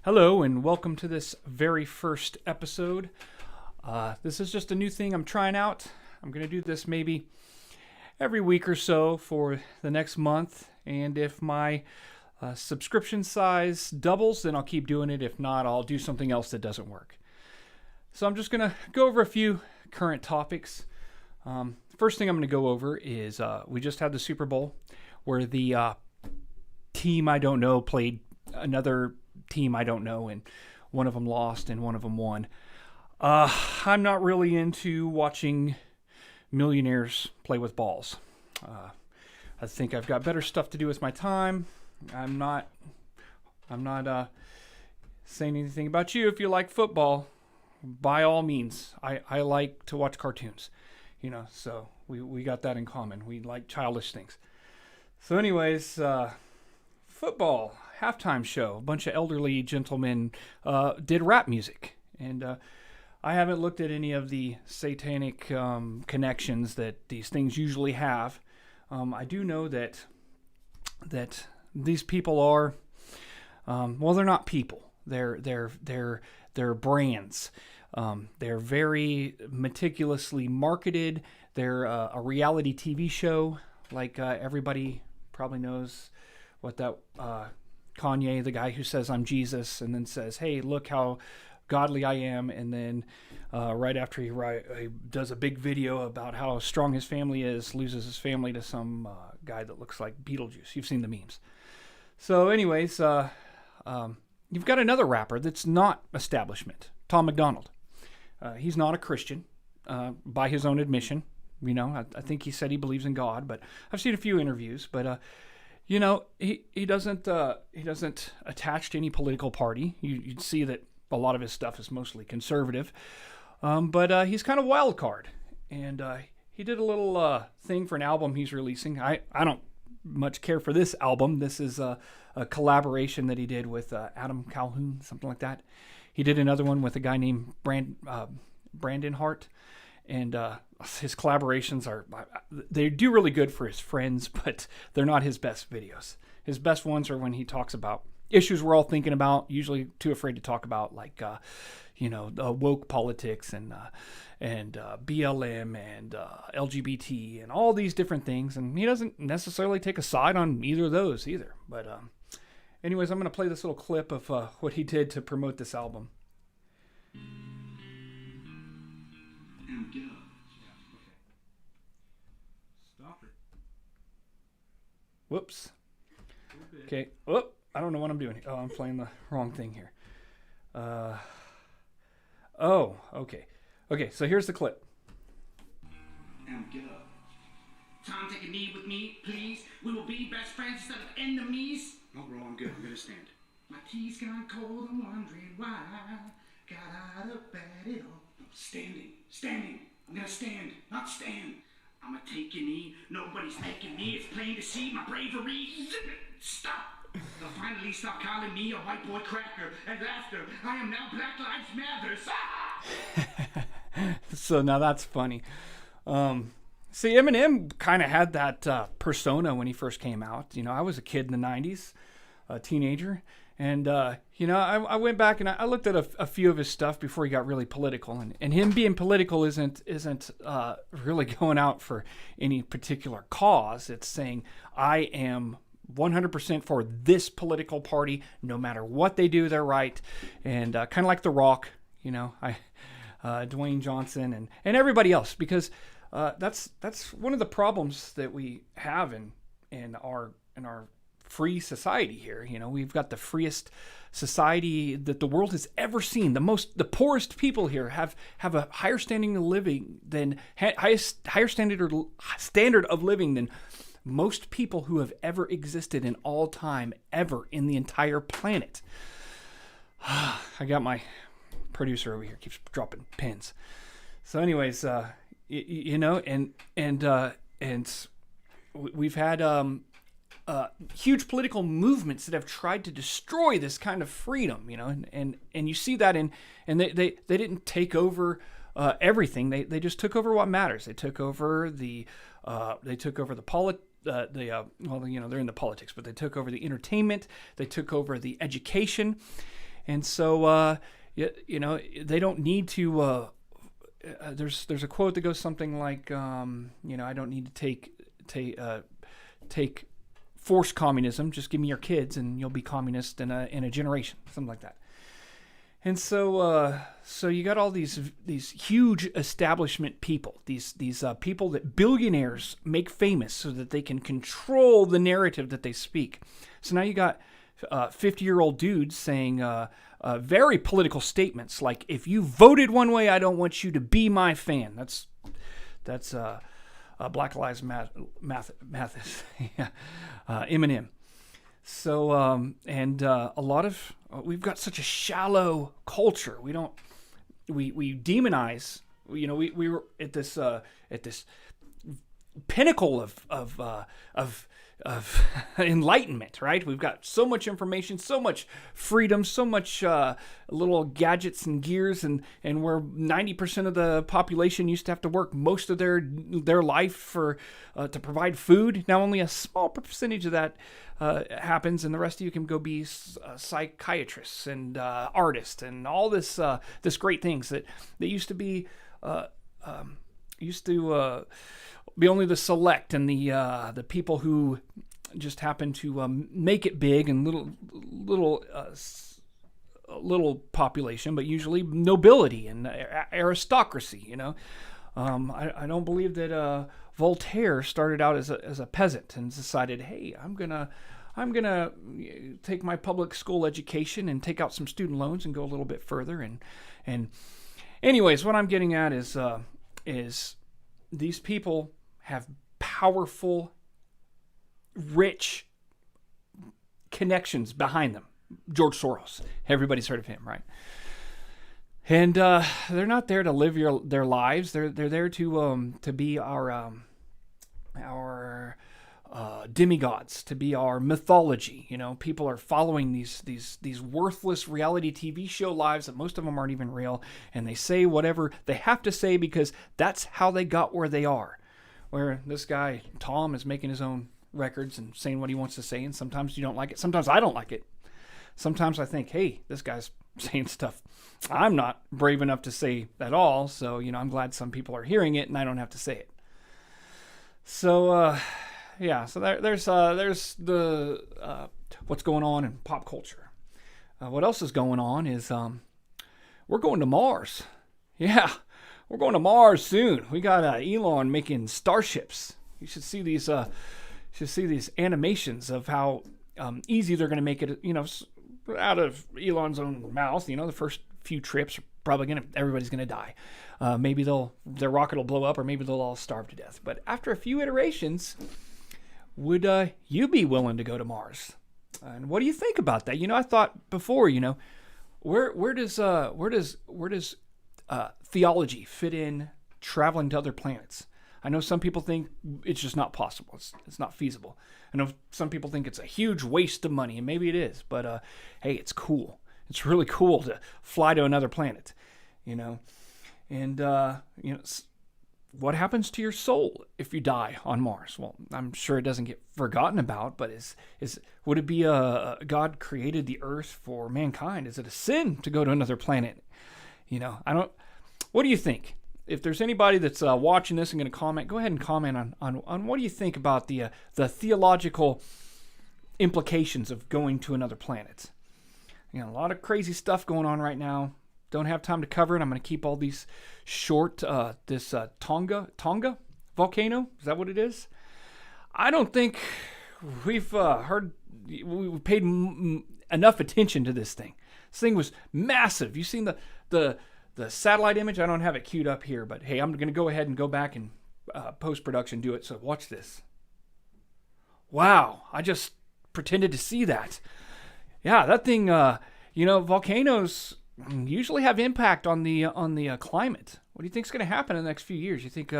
Hello and welcome to this very first episode. This is just a new thing I'm trying out. I'm going to do this maybe every week or so for the next month. And if my subscription size doubles, then I'll keep doing it. If not, I'll do something else that doesn't work. So I'm just going to go over a few current topics. First thing I'm going to go over is we just had the Super Bowl where the team I don't know played another team I don't know, and one of them lost and one of them won. I'm not really into watching millionaires play with balls. I think I've got better stuff to do with my time. I'm not saying anything about you. If you like football, by all means. I like to watch cartoons, so we got that in common. We like childish things. So anyways, football halftime show. A bunch of elderly gentlemen did rap music, and I haven't looked at any of the satanic connections that these things usually have. I do know that these people are they're not people. They're brands. They're very meticulously marketed. They're a reality TV show, like everybody probably knows what that Kanye, the guy who says I'm Jesus, and then says, "Hey, look how godly I am," and then right after he does a big video about how strong his family is, loses his family to some guy that looks like Beetlejuice. You've seen the memes. So anyways, you've got another rapper that's not establishment, Tom MacDonald. He's not a Christian by his own admission. I think he said he believes in God, but I've seen a few interviews, but he doesn't attach to any political party. You'd see that a lot of his stuff is mostly conservative, but he's kind of wild card. And he did a little thing for an album he's releasing. I don't much care for this album. This is a collaboration that he did with Adam Calhoun, something like that. He did another one with a guy named Brandon Hart. And his collaborations they do really good for his friends, but they're not his best videos. His best ones are when he talks about issues we're all thinking about, usually too afraid to talk about, like, woke politics and BLM and LGBT and all these different things. And he doesn't necessarily take a side on either of those either. But anyways, I'm going to play this little clip of what he did to promote this album. Stop it. Whoops. Okay. Oh, I don't know what I'm doing. Oh, I'm playing the wrong thing here. Okay. Okay, so here's the clip. And get up. Tom, take a knee with me, please. We will be best friends instead of enemies. No, bro, I'm good. I'm gonna stand. My tea's gone cold. I'm wondering why. Got out of bed at all. No, standing. I'm gonna stand, not stand. I'm gonna take your knee. Nobody's taking me. It's plain to see my bravery. Stop. They'll finally stop calling me a white boy cracker. And after, I am now Black Lives Matter. So now that's funny. See, Eminem kind of had that persona when he first came out. I was a kid in the 90s, a teenager. And, I went back and I looked at a few of his stuff before he got really political. And him being political isn't really going out for any particular cause. It's saying, I am 100% for this political party. No matter what they do, they're right. And kind of like The Rock, Dwayne Johnson and everybody else. Because that's one of the problems that we have in our free society here. We've got the freest society that the world has ever seen. The poorest people here have a higher standing of living than higher standard of living than most people who have ever existed in all time, ever in the entire planet. I got my producer over here keeps dropping pins. So anyways, and we've had huge political movements that have tried to destroy this kind of freedom, and you see that and they didn't take over everything. They just took over what matters. They took over the they're in the politics, but they took over the entertainment. They took over the education. And so, they don't need to. There's a quote that goes something like, I don't need to take forced communism. Just give me your kids, and you'll be communist in a generation, something like that. And so you got all these huge establishment people, these people that billionaires make famous so that they can control the narrative that they speak. So now you got 50-year-old dudes saying very political statements like, "If you voted one way, I don't want you to be my fan." That's Black Lives Mathis, Eminem. So, a lot of, we've got such a shallow culture. We demonize, we were at this pinnacle of enlightenment, right? We've got so much information, so much freedom, so much little gadgets and gears, and where 90% of the population used to have to work most of their life for to provide food. Now only a small percentage of that happens, and the rest of you can go be psychiatrists and artists and all this great things that used to be be only the select and the people who just happen to make it big and little population, but usually nobility and aristocracy. I don't believe that Voltaire started out as a peasant and decided, hey, I'm gonna take my public school education and take out some student loans and go a little bit further. And anyways, what I'm getting at is these people have powerful, rich connections behind them. George Soros, everybody's heard of him, right? And they're not there to live their lives. They're there to be our demigods, to be our mythology. People are following these worthless reality TV show lives that most of them aren't even real, and they say whatever they have to say because that's how they got where they are. Where this guy Tom is making his own records and saying what he wants to say, and sometimes you don't like it. Sometimes I don't like it. Sometimes I think, hey, this guy's saying stuff I'm not brave enough to say at all. So I'm glad some people are hearing it and I don't have to say it. So so there's the what's going on in pop culture. What else is going on is we're going to Mars. Yeah, we're going to Mars soon. We got Elon making starships. You should see these animations of how easy they're going to make it. Out of Elon's own mouth. The first few trips are probably everybody's gonna die. Maybe their rocket will blow up, or maybe they'll all starve to death. But after a few iterations, would you be willing to go to Mars? And what do you think about that? I thought before, where does theology fit in traveling to other planets? I know some people think it's just not possible. It's not feasible. I know some people think it's a huge waste of money, and maybe it is. But hey, it's cool. It's really cool to fly to another planet, And what happens to your soul if you die on Mars? Well, I'm sure it doesn't get forgotten about. But would it be God created the Earth for mankind? Is it a sin to go to another planet? What do you think? If there's anybody that's watching this and going to comment, go ahead and comment on what do you think about the theological implications of going to another planet. A lot of crazy stuff going on right now. Don't have time to cover it. I'm going to keep all these short. This Tonga volcano, is that what it is? I don't think we've paid enough attention to this thing. This thing was massive. You seen the satellite image? I don't have it queued up here, but hey, I'm going to go ahead and go back and post-production do it. So watch this. Wow, I just pretended to see that. Yeah, that thing, volcanoes usually have impact on the climate. What do you think is going to happen in the next few years? You think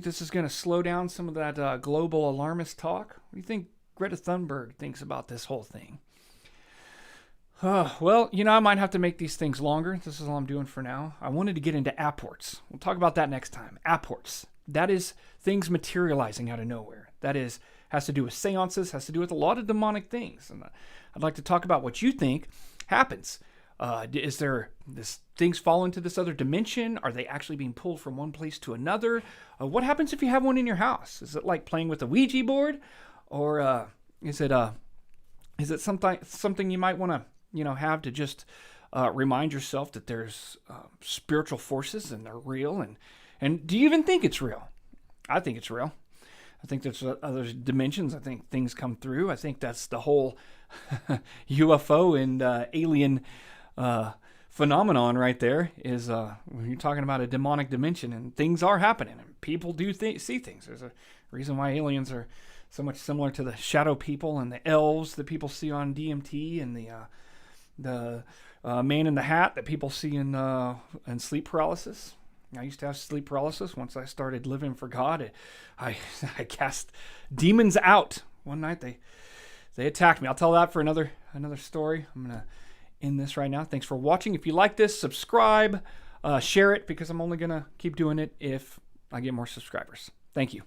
this is going to slow down some of that global alarmist talk? What do you think Greta Thunberg thinks about this whole thing? Well, I might have to make these things longer. This is all I'm doing for now. I wanted to get into apports. We'll talk about that next time. Apports. That is things materializing out of nowhere. That has to do with seances, has to do with a lot of demonic things. And I'd like to talk about what you think. happens? Is there things fall into this other dimension? Are they actually being pulled from one place to another? What happens if you have one in your house? Is it like playing with a Ouija board, or is it something you might want to have to just remind yourself that there's spiritual forces and they're real, and do you even think it's real? I think it's real. I think there's other dimensions. I think things come through. I think that's the whole UFO and alien phenomenon right there, is when you're talking about a demonic dimension and things are happening and people do see things. There's a reason why aliens are so much similar to the shadow people and the elves that people see on DMT, and the man in the hat that people see in sleep paralysis. I used to have sleep paralysis. Once I started living for God, I cast demons out. One night they attacked me. I'll tell that for another story. I'm going to end this right now. Thanks for watching. If you like this, subscribe, share it, because I'm only going to keep doing it if I get more subscribers. Thank you.